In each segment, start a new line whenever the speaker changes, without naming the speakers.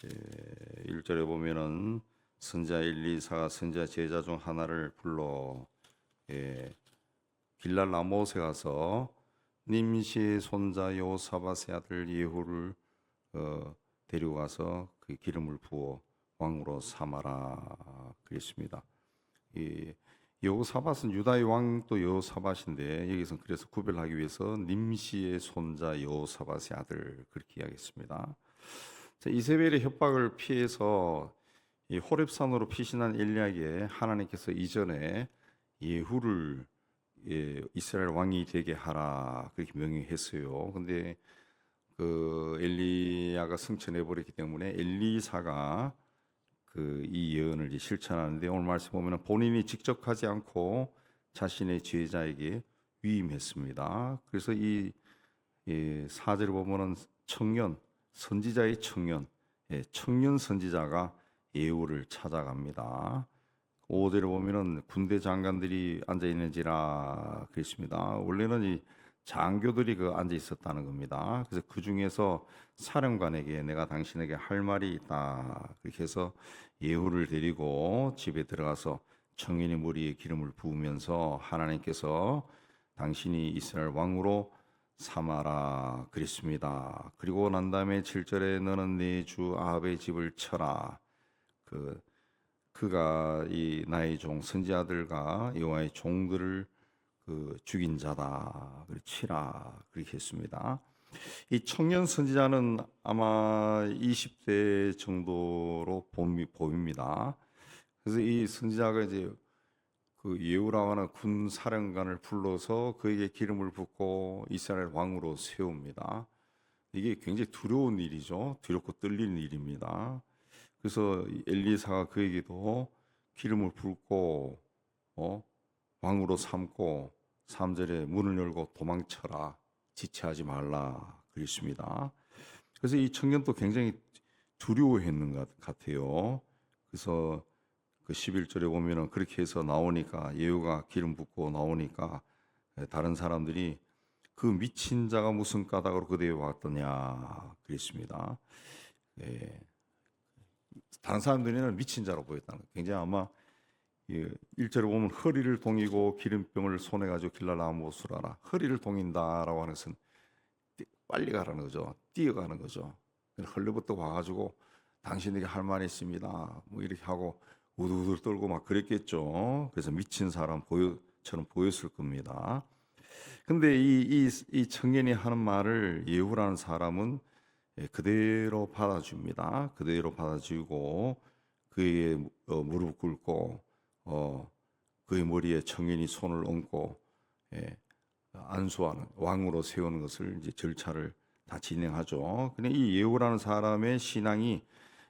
1절에 보면은 선지자 엘리사가 선지자 제자 중 하나를 불러 길랄 라못에 가서 님시의 손자 여호사밧의 아들 예후를 데려가서 그 기름을 부어 왕으로 삼아라 그랬습니다. 이 여호사밧은 유다의 왕 또 여호사밧인데 여기서 그래서 구별하기 위해서 님시의 손자 여호사밧의 아들 그렇게 이야기했습니다. 이세벨의 협박을 피해서 이 호렙산으로 피신한 엘리야에게 하나님께서 이전에 예후를 이스라엘 왕이 되게 하라 그렇게 명령했어요. 근데 그 엘리야가 승천해 버렸기 때문에 엘리사가 그 이 예언을 실천하는데 오늘 말씀 보면 본인이 직접 하지 않고 자신의 제자에게 위임했습니다. 그래서 이 4절에 보면은 청년 선지자의 청년 청년 선지자가 예후를 찾아갑니다. 5절에 보면은 군대 장관들이 앉아 있는지라 그랬습니다. 원래는 이 장교들이 그 앉아 있었다는 겁니다. 그래서 그 중에서 사령관에게 내가 당신에게 할 말이 있다. 그렇게 해서 예후를 데리고 집에 들어가서 청년의 머리에 기름을 부으면서 하나님께서 당신이 이스라엘 왕으로 삼아라 그랬습니다. 그리고 난 다음에 7절에 너는 네 주 아합의 집을 쳐라. 그가 이 나의 종 선지자들과 여호와의 종들을 그 죽인 자다. 그래 치라 그렇게 했습니다. 이 청년 선지자는 아마 20대 정도로 보입니다. 그래서 이 선지자가 이제 그 예후라고 하는 군 사령관을 불러서 그에게 기름을 붓고 이스라엘 왕으로 세웁니다. 이게 굉장히 두려운 일이죠. 두렵고 떨리는 일입니다. 그래서 엘리사가 그에게도 기름을 붓고 왕으로 삼고 3절에 문을 열고 도망쳐라 지체하지 말라 그랬습니다. 그래서 이 청년도 굉장히 두려워했는 것 같아요. 그래서 그 11절에 보면은 그렇게 해서 나오니까 예후가 기름 붓고 나오니까 다른 사람들이 그 미친 자가 무슨 까닭으로 그대에 왔더냐 그랬습니다. 다른 사람들에는 미친 자로 보였다는 거예요. 굉장히 아마 1절에 보면 허리를 동이고 기름병을 손에 가지고 길랄 라못을 하라. 허리를 동인다라고 하는 것은 빨리 가라는 거죠. 뛰어가는 거죠. 헐레부터 와가지고 당신에게 할 말이 있습니다. 뭐 이렇게 하고 우두우두 떨고 막 그랬겠죠. 그래서 미친 사람처럼 보였을 겁니다. 근데 이 청년이 하는 말을 예후라는 사람은 그대로 받아줍니다. 그대로 받아주고 그에게 무릎 꿇고 그의 머리에 청년이 손을 얹고 안수하는 왕으로 세우는 것을 이제 절차를 다 진행하죠. 근데 이 예후라는 사람의 신앙이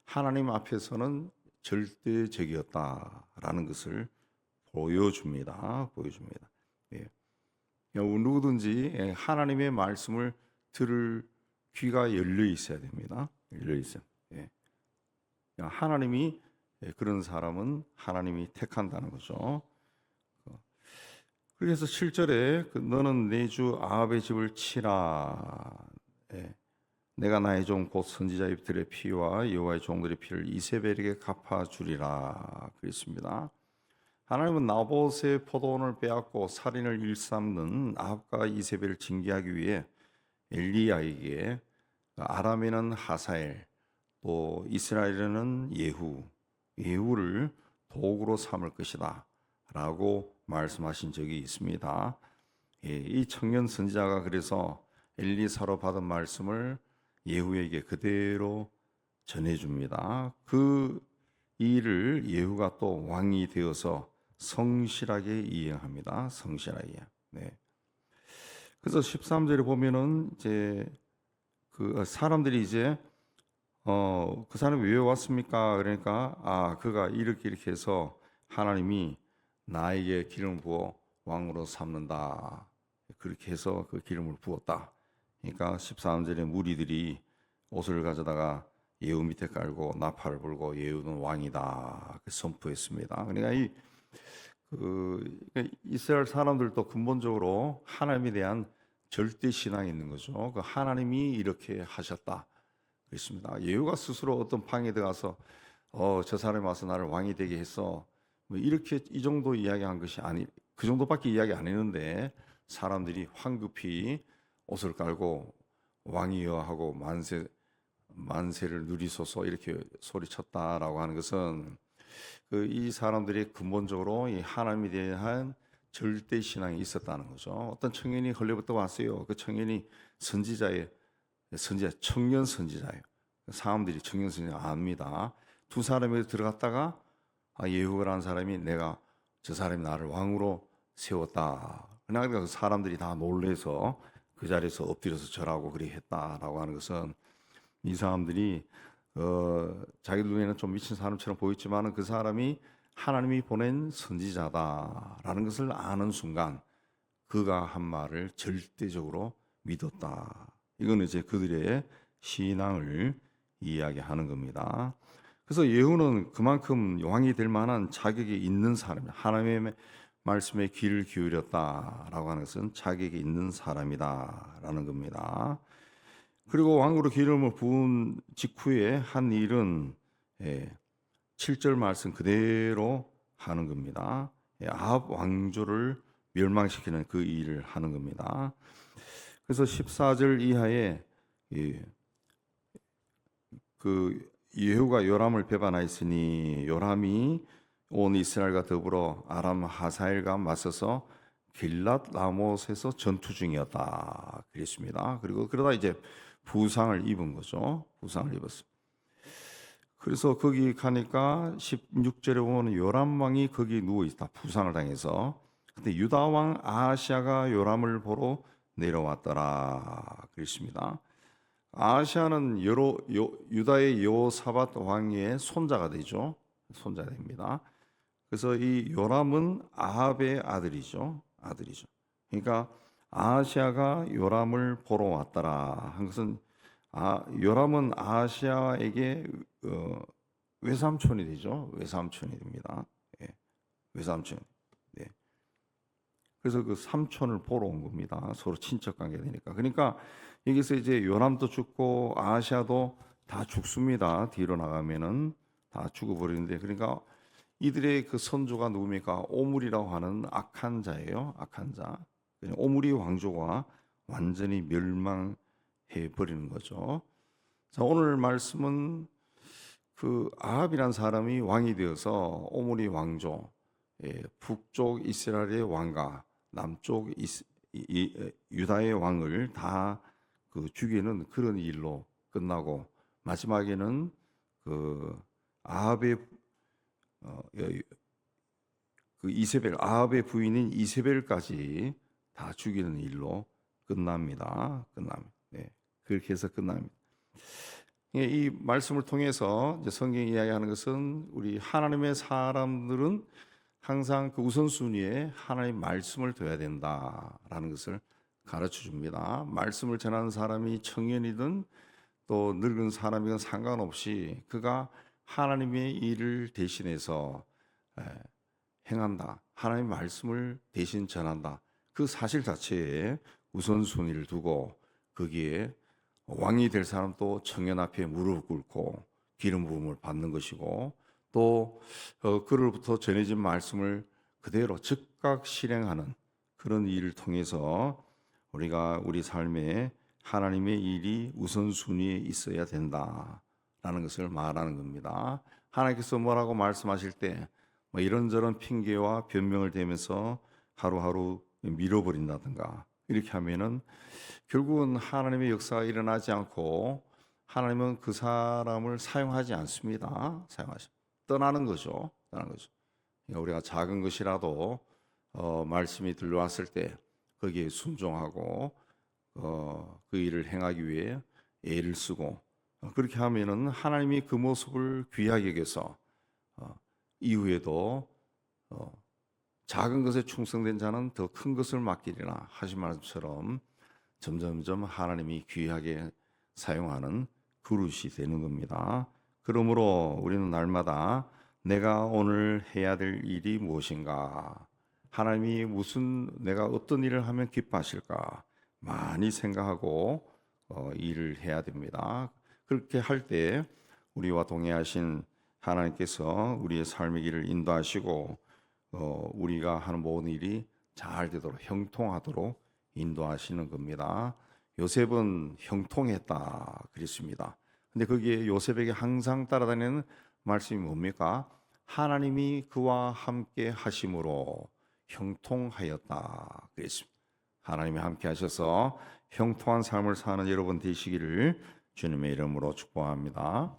하나님 앞에서는 절대적이었다라는 것을 보여줍니다. 예. 누구든지 하나님의 말씀을 들을 귀가 열려 있어야 됩니다. 열려 있어요. 예. 하나님이 그런 사람은 하나님이 택한다는 거죠. 그래서 7절에 너는 내 주 아합의 집을 치라. 내가 나의 종 곧 선지자들의 피와 여호와의 종들의 피를 이세벨에게 갚아주리라 그랬습니다. 하나님은 나봇의 포도원을 빼앗고 살인을 일삼는 아합과 이세벨을 징계하기 위해 엘리야에게 아람에는 하사엘 또 이스라엘에는 예후를 도구로 삼을 것이다 라고 말씀하신 적이 있습니다. 이 청년 선지자가 그래서 엘리사로 받은 말씀을 예후에게 그대로 전해줍니다. 그 일을 예후가 또 왕이 되어서 성실하게 이행합니다. 성실하게. 네. 그래서 13절에 보면은 이제 그 사람들이 이제 그 사람이 왜 왔습니까? 그러니까 그가 이렇게 해서 하나님이 나에게 기름을 부어 왕으로 삼는다. 그렇게 해서 그 기름을 부었다. 그러니까 13절에 무리들이 옷을 가져다가 예후 밑에 깔고 나팔을 불고 예후는 왕이다. 선포했습니다. 그러니까 이스라엘 사람들도 근본적으로 하나님에 대한 절대 신앙이 있는 거죠. 그 하나님이 이렇게 하셨다. 그렇습니다. 예후가 스스로 어떤 방에 들어가서 저 사람이 와서 나를 왕이 되게 했어. 뭐 이렇게 이 정도 이야기한 것이 아니, 그 정도밖에 이야기 안 했는데 사람들이 황급히 옷을 깔고 왕이여 하고 만세를 누리소서 이렇게 소리쳤다라고 하는 것은 이 사람들이 근본적으로 이 하나님에 대한 절대 신앙이 있었다는 거죠. 어떤 청년이 헐레부터 왔어요. 그 청년이 청년 선지자예요. 사람들이 청년 선지자 압니다. 두 사람이 들어갔다가 예후라는 사람이 내가 저 사람이 나를 왕으로 세웠다. 그러니까 그 사람들이 다 놀래서 그 자리에서 엎드려서 절하고 그리 했다라고 하는 것은 이 사람들이 자기 눈에는 좀 미친 사람처럼 보였지만 그 사람이 하나님이 보낸 선지자다라는 것을 아는 순간 그가 한 말을 절대적으로 믿었다. 이거는 이제 그들의 신앙을 이야기하는 겁니다. 그래서 예후는 그만큼 왕이 될 만한 자격이 있는 사람이다. 하나님의 말씀에 귀를 기울였다라고 하는 것은 자격이 있는 사람이다라는 겁니다. 그리고 왕으로 기름을 부은 직후에 한 일은 7절 말씀 그대로 하는 겁니다. 아합 왕조를 멸망시키는 그 일을 하는 겁니다. 그래서 14절 이하에 그 예후가 요람을 배반하였으니 요람이 온 이스라엘과 더불어 아람 하사엘과 맞서서 길랏 라못에서 전투 중이었다 그랬습니다. 그리고 그러다 이제 부상을 입은 거죠. 부상을 입었습니다. 그래서 거기 가니까 16절에 보면 요람 왕이 거기 누워 있다. 부상을 당해서. 근데 유다 왕 아하시아가 요람을 보러 내려왔더라 그랬습니다. 아하시아는 유다의 여호사밧 왕의 손자가 되죠. 손자가 됩니다. 그래서 이 요람은 아합의 아들이죠. 그러니까 아하시아가 요람을 보러 왔더라 한 것은 요람은 아하시아에게 외삼촌이 되죠. 외삼촌이 됩니다. 외삼촌. 네. 그래서 그 삼촌을 보러 온 겁니다. 서로 친척 관계 되니까. 그러니까 여기서 이제 요람도 죽고 아하시아도 다 죽습니다. 뒤로 나가면은 다 죽어버리는데, 그러니까 이들의 그 선조가 누굽니까? 오므리라고 하는 악한 자예요. 악한 자. 오므리 왕조가 완전히 멸망해 버리는 거죠. 자, 오늘 말씀은 그 아합이라는 사람이 왕이 되어서 오므리 왕조, 북쪽 이스라엘의 왕과 남쪽 유다의 왕을 다 그 죽이는 그런 일로 끝나고 마지막에는 그 아합의 그 이세벨, 아합의 부인인 이세벨까지 다 죽이는 일로 끝납니다. 네, 그렇게 해서 끝납니다. 이 말씀을 통해서 이제 성경이 이야기하는 것은 우리 하나님의 사람들은 항상 그 우선순위에 하나님 말씀을 둬야 된다라는 것을 가르쳐 줍니다. 말씀을 전하는 사람이 청년이든 또 늙은 사람이든 상관없이 그가 하나님의 일을 대신해서 행한다. 하나님의 말씀을 대신 전한다. 그 사실 자체에 우선순위를 두고 거기에 왕이 될 사람도 청년 앞에 무릎 꿇고 기름 부음을 받는 것이고 또 그로부터 전해진 말씀을 그대로 즉각 실행하는 그런 일을 통해서 우리가 우리 삶에 하나님의 일이 우선순위에 있어야 된다라는 것을 말하는 겁니다. 하나님께서 뭐라고 말씀하실 때 뭐 이런저런 핑계와 변명을 대면서 하루하루 밀어버린다든가 이렇게 하면은 결국은 하나님의 역사가 일어나지 않고 하나님은 그 사람을 사용하지 않습니다. 떠나는 거죠. 그러니까 우리가 작은 것이라도 말씀이 들려왔을 때 거기에 순종하고 그 일을 행하기 위해 애를 쓰고 그렇게 하면은 하나님이 그 모습을 귀하게 여겨서 이후에도 작은 것에 충성된 자는 더 큰 것을 맡기리라 하신 말씀처럼 점점점 하나님이 귀하게 사용하는 그릇이 되는 겁니다. 그러므로 우리는 날마다 내가 오늘 해야 될 일이 무엇인가, 하나님이 내가 어떤 일을 하면 기뻐하실까 많이 생각하고 일을 해야 됩니다. 그렇게 할 때 우리와 동행하신 하나님께서 우리의 삶의 길을 인도하시고 우리가 하는 모든 일이 잘 되도록 형통하도록 인도하시는 겁니다. 요셉은 형통했다 그랬습니다. 근데 거기에 요셉에게 항상 따라다니는 말씀이 뭡니까? 하나님이 그와 함께 하심으로 형통하였다 그랬습니다. 하나님이 함께 하셔서 형통한 삶을 사는 여러분 되시기를 주님의 이름으로 축복합니다.